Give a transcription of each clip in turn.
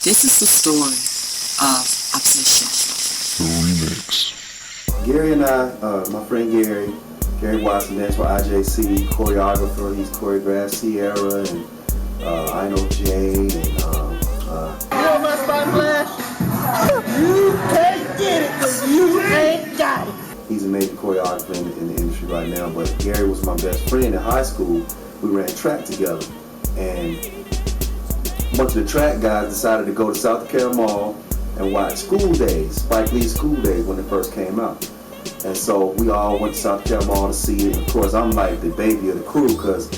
This is the story of Obsession. The remix. Gary and I, my friend Gary Watson, that's for IJC, choreographer. He's choreographed Sierra and I Know Jade and you want my spot flash? You can't get it because you ain't got it. he's a major choreographer in the industry right now. But Gary was my best friend in high school. We ran track together, and a bunch of the track guys decided to go to South Carolina Mall and watch School Days, Spike Lee's School Days when it first came out. And so we all went to South Carolina Mall to see it. And of course, I'm like the baby of the crew because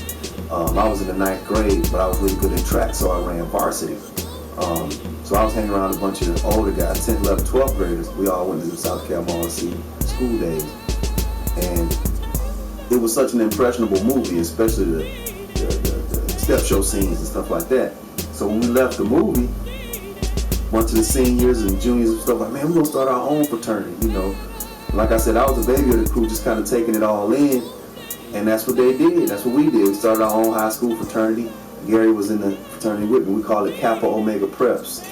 I was in the 9th grade, but I was really good at track, so I ran varsity. So I was hanging around a bunch of older guys, 10th, 11th, 12th graders. We all went to the South Carolina Mall to see School Days. And it was such an impressionable movie, especially the step show scenes and stuff like that. So when we left the movie, went to the seniors and juniors and stuff like, man, we're gonna start our own fraternity, you know. Like I said, I was the baby of the crew, just kind of taking it all in, and that's what they did. That's what we did. We started our own high school fraternity. Gary was in the fraternity with me. We called it Kappa Omega Preps.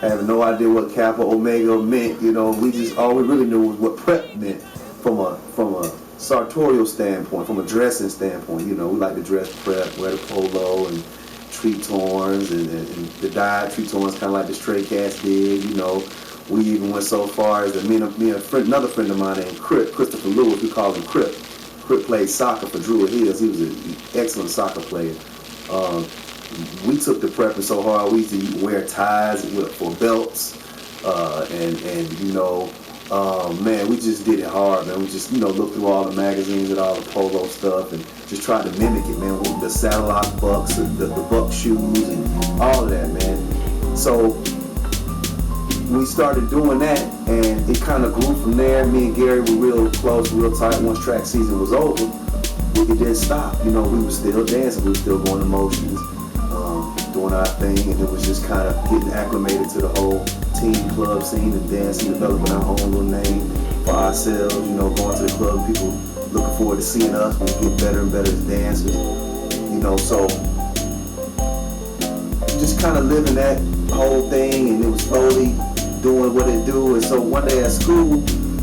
I have no idea what Kappa Omega meant, you know. We just all we really knew was what prep meant from a sartorial standpoint, from a dressing standpoint. You know, we like to dress prep, wear the polo and treatorns and the dyed treatorns, kind of like the Stray Cats did, you know. We even went so far as that another friend of mine named Christopher Lewis, we called him Crip. Crip played soccer for Druid Hills. He was an excellent soccer player. We took the prepping so hard, we used to wear ties for belts, and you know, man, we just did it hard, man. We just, you know, looked through all the magazines and all the polo stuff and just tried to mimic it, man. With the satellite bucks, the buck shoes, and all of that, man. So we started doing that, and it kind of grew from there. Me and Gary were real close, real tight. Once track season was over, it didn't stop. You know, we were still dancing, we were still going to motions, doing our thing, and it was just kind of getting acclimated to the whole teen club scene and dancing, developing our own little name for ourselves. You know, going to the club, people looking forward to seeing us. We get better and better as dancers. You know, so just kind of living that whole thing, and it was slowly doing what it do. And so one day at school,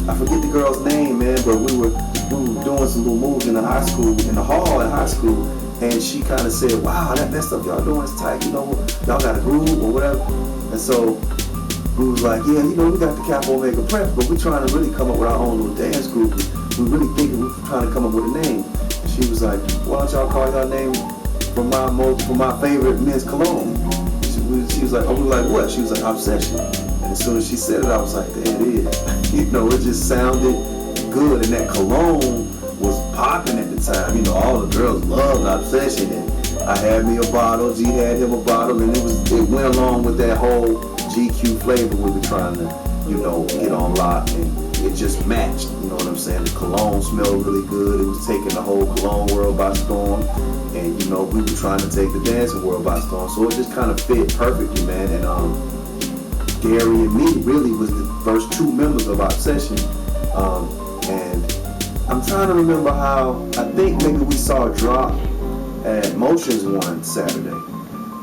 I forget the girl's name, man, but we were doing some little moves in the high school, in the hall at high school, and she kind of said, wow, that stuff y'all doing is tight, you know, y'all got a groove or whatever. And so we was like, yeah, you know, we got the Kappa Omega Prep, but we're trying to really come up with our own little dance group. We really thinking we're trying to come up with a name. And she was like, why don't y'all call y'all name from my favorite men's cologne? She was like, oh, we were like, what? She was like, Obsession. And as soon as she said it, I was like, there it is. You know, it just sounded good, and that cologne was popping at the time. You know, all the girls loved Obsession, and I had me a bottle, G had him a bottle, and it went along with that whole GQ flavor we were trying to, you know, get on lock, and it just matched. You know what I'm saying? The cologne smelled really good. It was taking the whole cologne world by storm, and you know, we were trying to take the dancing world by storm. So it just kind of fit perfectly, man. And Gary and me really was the first two members of Obsession. And I'm trying to remember how, I think maybe we saw Drock at Motions one Saturday,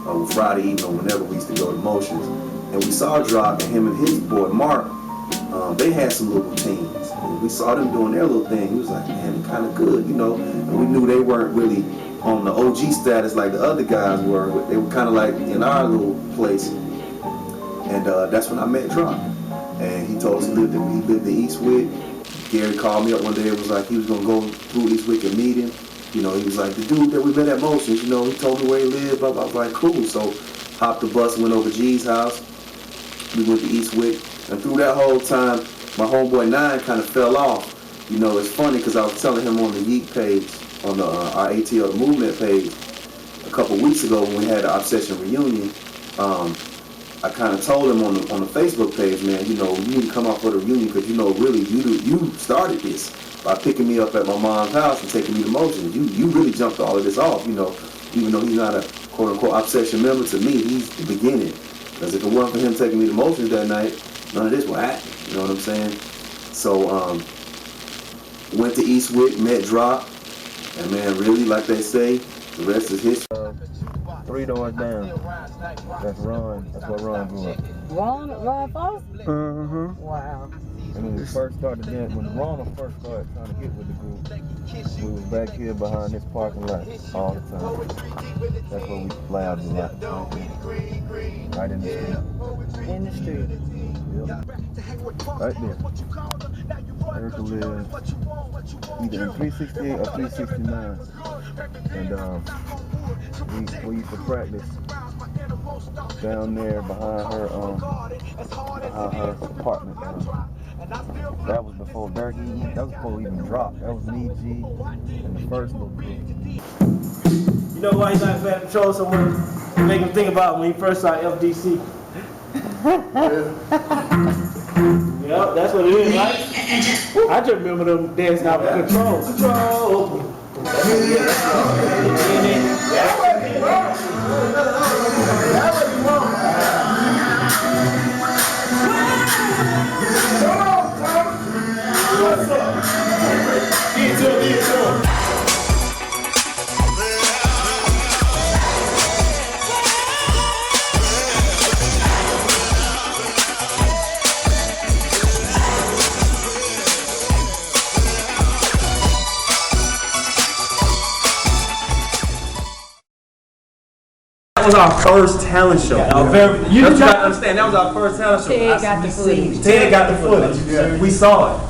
or Friday evening, or whenever we used to go to Motions. And we saw Drock, and him and his boy Mark, they had some little routines. And we saw them doing their little thing. He was like, man, they're kind of good, you know. And we knew they weren't really on the OG status like the other guys were. They were kind of like in our little place. And that's when I met Drock. And he told us he lived in Eastwick. Gary called me up one day and was like, he was going to go through Eastwick and meet him. You know, he was like, the dude that we met at Motions, you know, he told me where he lived. Blah, blah. I was like, cool. So hopped the bus and went over G's house. We went to Eastwick. And through that whole time, my homeboy Nine kind of fell off. You know, it's funny because I was telling him on the Yeek page, on the our ATL Movement page, a couple weeks ago when we had the Obsession reunion. I kind of told him on the Facebook page, man, you know, you need to come out for the reunion because, you know, really, you started this by picking me up at my mom's house and taking me to Motion. You really jumped all of this off, you know, even though he's not a quote-unquote Obsession member. To me, he's the beginning. Because if it weren't for him taking me to Motions that night, none of this would happen, you know what I'm saying? So, went to Eastwick, met Drock, and man, really, like they say, the rest is history. 3 doors down. That's Ron. That's where Ron grew up. Ron Foster? Mm-hmm. Wow. And when we first started then, when Ronald first started trying to get with the group, we was back here behind this parking lot all the time. That's where we lounged a lot. Right in the street. In the street. Yep. Right there. Erica lives either in 368 or 369. And we used to practice down there behind her apartment. That was before Durkey. That was before even Drock. That was me, G, and the first little group. You know why he's not bad patrol someone to make him think about when he first saw FDC? Yep, that's what it is, right? I just remember them dancing out of control. Control. That was our first talent show. You That's what I understand. That was our first talent show. Ted got the footage. Ted got the footage. We saw it.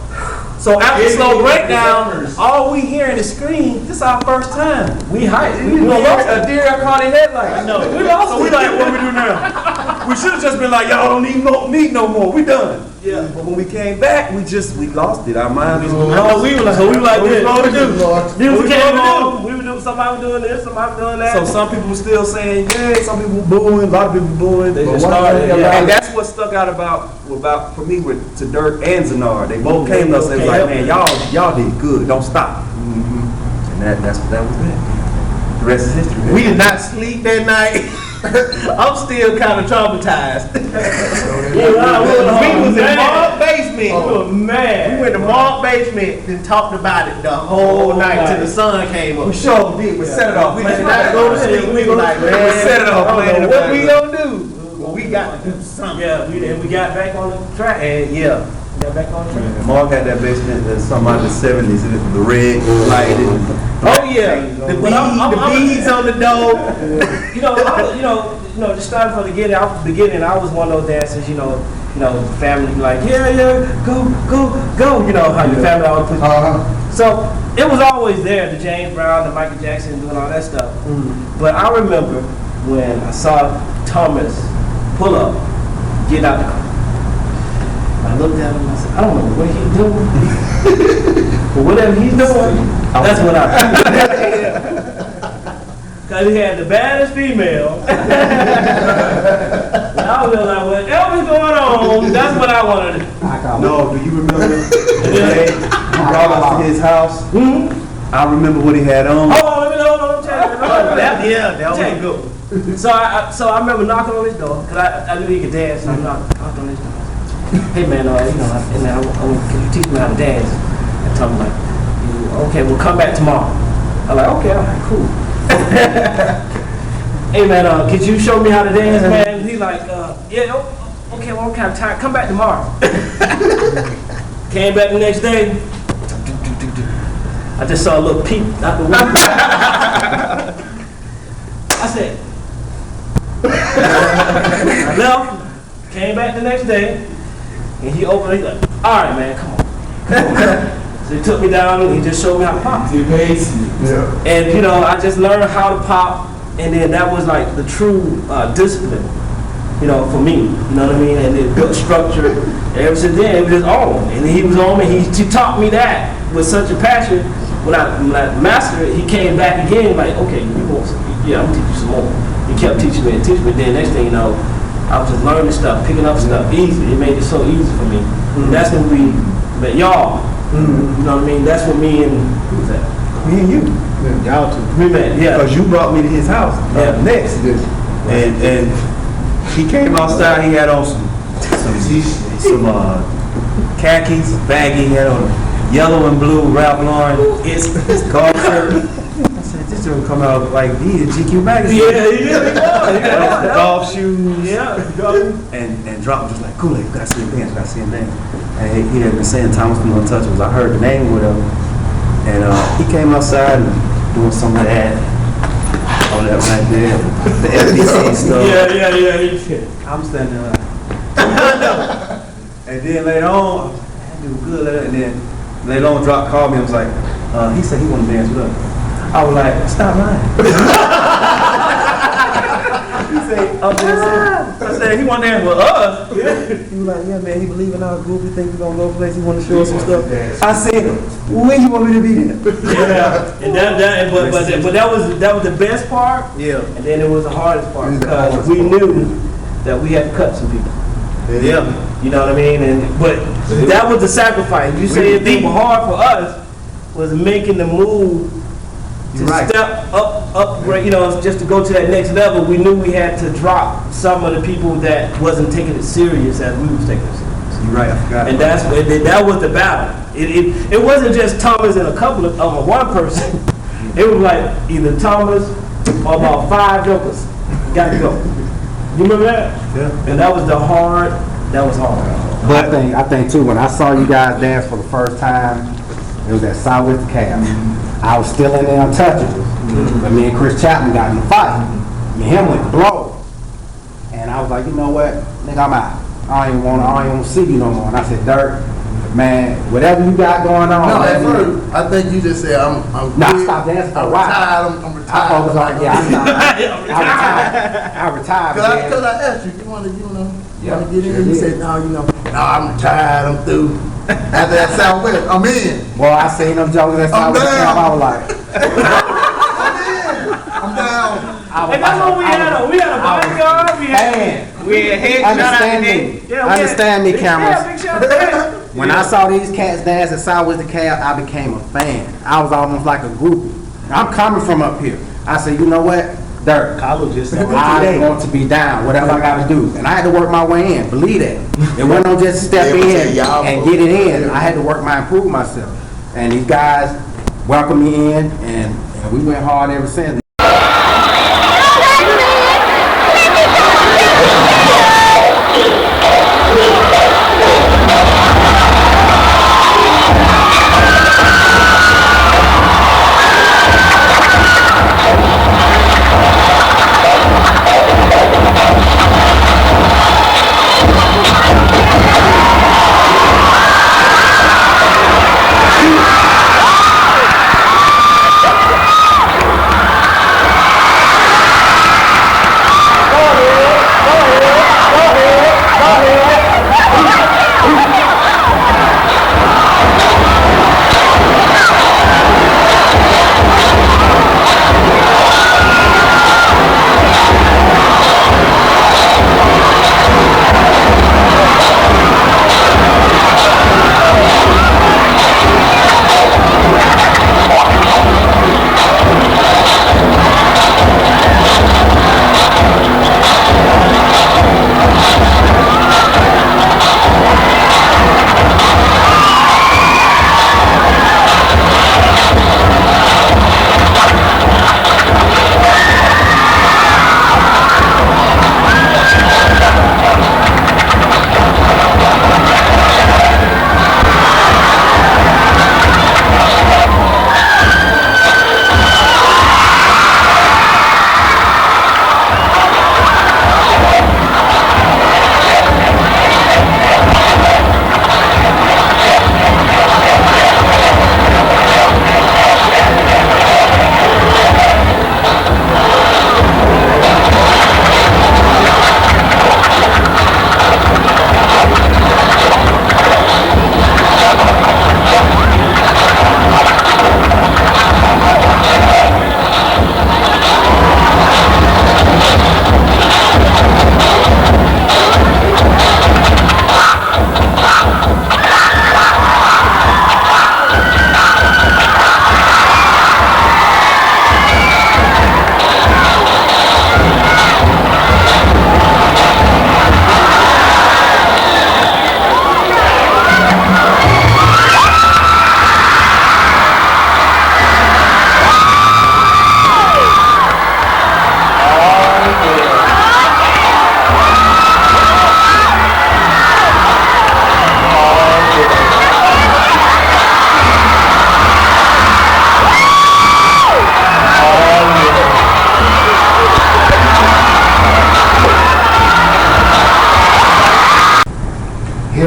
So after the slow breakdown, all we hearing is scream. This is our first time. We hyped. We lost a deer caught in headlights. know. We lost. So we like, what we do now? We should have just been like, y'all don't need no more. We done. Yeah. But when we came back, we lost it. Our mind was moving. We were like this. What we do? Music came on. We were doing somebody was doing this, somebody was doing that. So some people were still saying, yeah, some people booing, a lot of people booing. They just started, And that's what stuck out about for me to Dirk and Zanard. They both came to us and was like, man, y'all did good. Don't stop. And that was it. The rest is history. We did not sleep that night. I'm still kind of traumatized. We was in Mark basement. We were mad. We went to Mark basement and talked about it the whole night till the sun came up. We sure did. We set it off. We did not go to sleep. We were like, man, we set it off. What we gonna do? Well, we got to do something. Yeah, we got back on the track. And got back on the track. Mark had that basement that's something out of the 70s. The red lighted. Oh yeah, the beads on the door. Just starting from the beginning. I was one of those dancers. Family like, go. You know how your family always puts you. So it was always there. The James Brown, the Michael Jackson, doing all that stuff. But I remember when I saw Thomas pull up, get out the car. I looked at him and I said, I don't know what he's doing. But whatever he's doing, that's what I do. Because he had the baddest female. And I was like, whatever's going on, that's what I want to do. No, do you remember the day he brought us to his house? I remember what he had on. Oh, let me tell you. That was a good one. So I remember knocking on his door, because I knew he could dance, so I knocked on his door. Hey man, can you teach me how to dance? And Tom was like, okay, we'll come back tomorrow. I'm like, okay, all right, cool. Hey man, could you show me how to dance, man? He's like, okay, well, I'm kind of tired. Come back tomorrow. Came back the next day. I just saw a little peep out the window. I said, I left, came back the next day, and he opened it, he's like, all right, man, come on. So he took me down and he just showed me how to pop. And I just learned how to pop, and then that was like the true discipline, for me. You know what I mean? And it built structure. And ever since then, it was just on. And he was on me. He taught me that with such a passion. When I mastered it, he came back again like, okay, you want some? Yeah, I'm gonna teach you some more. He kept teaching me and teaching me. Then next thing you know, I was just learning stuff, picking up stuff easy. It made it so easy for me. And that's when we met y'all. You know what I mean? That's when me and who was that? Me and you. Y'all two. We met, yeah. Because you brought me to his house next. And he came outside, he had on some khakis, baggy, he had on yellow and blue Ralph Lauren golf shirt. I said, used to come out like he is GQ magazine. Yeah, he was. Golf shoes. Yeah. And Drock was just like, Kool-Aid, you gotta see him dance, you gotta see him dance. And he had been saying Thomas from Untouchables. I heard the name with him. And he came outside and doing some of that. All that right there. The FBC stuff. Yeah. I'm standing there like, and then later on, I was like, that dude good. And then later on, Drock called me and was like, he said he wanted to dance with us. I was like, stop lying. He said, I said, he want to dance with us. He was like, yeah, man, he believe in our group. He think we're going to go place. He want to show us some stuff. I said, when you want me to be there? Yeah. And but that was the best part. Yeah. And then it was the hardest part because we knew that we had to cut some people. Yeah. You know what I mean? But that was the sacrifice. You say it was hard for us was making the move to step up, you know, just to go to that next level. We knew we had to drop some of the people that wasn't taking it serious as we was taking it serious. You're right, I forgot. And that was the battle. It wasn't just Thomas and a couple of one person. It was like either Thomas or about 5 jokers. Got to go. You remember that? Yeah. And that was hard. But I think too, when I saw you guys dance for the first time, it was at Southwest Cab. I was still in the Untouchables, but me and Chris Chapman got in the fight. Me and him went to blow. And I was like, you know what, nigga, I'm out. I don't even want to see you no more. And I said, Dirk, man, whatever you got going on. No, at first, I think you just said I'm Nah, stop dancing for a while. I'm retired. I was like, I retired. Because I asked you, you want to get in? You said, no, I'm retired, I'm through. After that Southwest, I'm in. Boy, I seen them jokers at Southwest Camp, I was like, I'm down. And that's what we had. We had a bodyguard. We had head. Understand me, cameras. Yeah, big shot. When I saw these cats dance at Southwest Cab, I became a fan. I was almost like a groupie. I'm coming from up here. I said, you know what, Dirk, I want to be down, whatever I got to do. And I had to work my way in, believe that. It wasn't no just step in and get it in. I had to improve myself. And these guys welcomed me in, and we went hard ever since.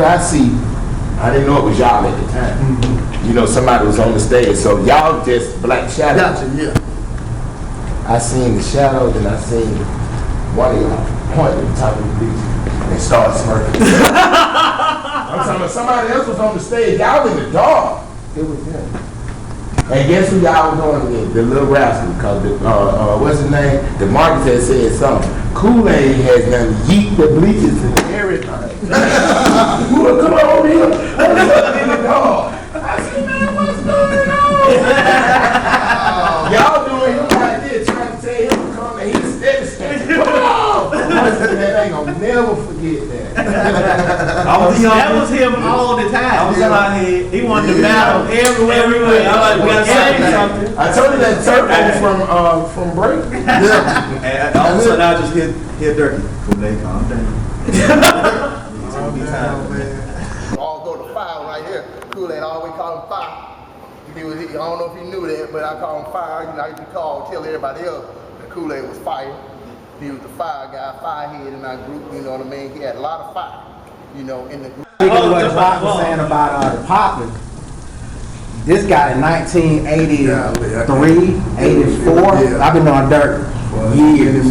then I see, I didn't know it was y'all at the time. You know, somebody was on the stage, so y'all just black shadows. Gotcha, yeah. I seen the shadows, and I seen one of y'all point at the top of the beach and start smirking. I'm talking about somebody else was on the stage. Y'all in the dark. It was him. And guess who y'all was on again? The little rascal, because what's his name? The Marcus had said something. Kool-Aid has done yeet the bleachers and everything. Well, come on here. I'm in the dark. I said, man, what's going on? Y'all doing him like this, trying to tell him to come, and he's steady standing. Come on! I said, man, I ain't gonna never forget that. That was him all the time. I was out here. He wanted to battle everywhere. I like, we gotta say something. I told you that turtle from Break. And all of a sudden I just hear Durkey. Kool-Aid, calm down. All go to fire right here. Kool-Aid, I always call him Fire. I don't know if he knew that, but I call him Fire. You know, I used to tell everybody else that Kool-Aid was Fire. He was the fire guy, firehead in our group, you know what I mean? He had a lot of fire, you know, in the group. What Drock was saying about the popping, this guy in 1983, 84, I've been on Durkey years.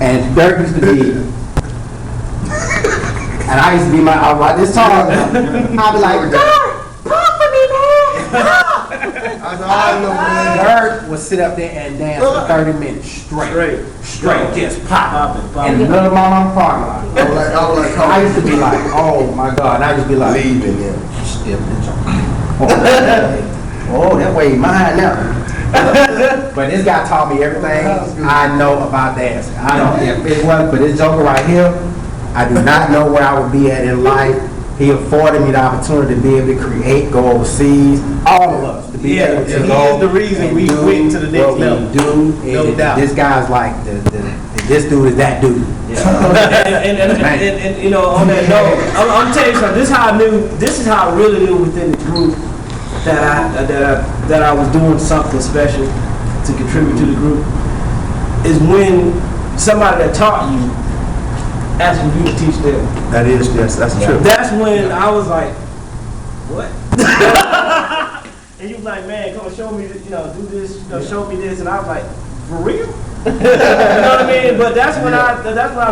And Durkey used to be, and I used to be I was like this tall, I'd be like, pop for me, man, Durk would sit up there and dance for 30 minutes straight, just pop. And none of my mom parking lot. I used to be like, oh my God, and I just be like, Leaving him. oh, that way mine now. But this guy taught me everything I know about dancing. I don't, if it wasn't for this joker right here, I do not know where I would be at in life. He afforded me the opportunity to be able to create, go overseas, all of us, to be able to go. He is the reason we went to the next level. No doubt. This guy's like, this dude is that dude. And you know, on that note, I'm telling you something. This is how I really knew within the group that I was doing something special to contribute to the group. Is when somebody that taught you asking you to teach them. That's true. That's when I was like, what? And you was like, man, come show me, do this, show me this, and I was like, for real? You know what I mean? But that's when I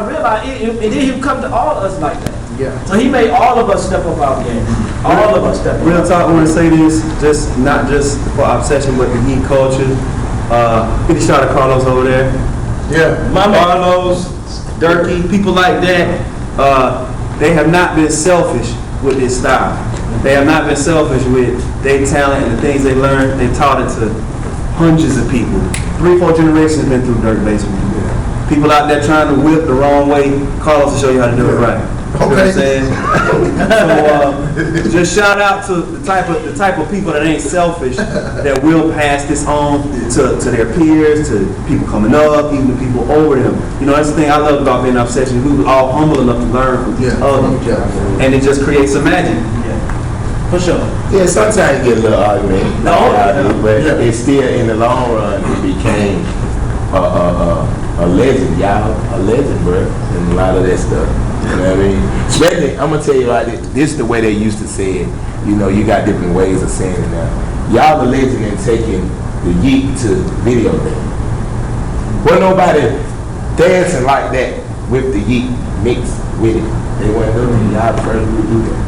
realized, and then he would come to all of us like that. Yeah. So he made all of us step up our game. All of us step up. Real talk, I want to say this, not just for obsession, but the geek culture. Get a shot of Carlos over there. Yeah. My man. Carlos, Durkey, people like that, they have not been selfish with this style. They have not been selfish with their talent and the things they learned. They taught it to hundreds of people. 3-4 generations have been through Durkey basically. People out there trying to whip the wrong way, Carlos will show you how to do it right. You know what I'm saying? So just shout out to the type of people that ain't selfish, that will pass this on to their peers, to people coming up, even the people over them. You know, that's the thing I love about being an obsession. We were all humble enough to learn from each other, and it just creates some magic. For sure. Yeah, sometimes you get a little argument, but it's still in the long run it became a legend, y'all, a legend, bro, and a lot of that stuff. You know what I mean? Especially, I'm gonna tell you like this is the way they used to say it. You know, you got different ways of saying it now. Y'all the legend in taking the yeet to video game. Wasn't nobody dancing like that with the yeet mixed with it. They weren't doing it. Y'all the first to do that.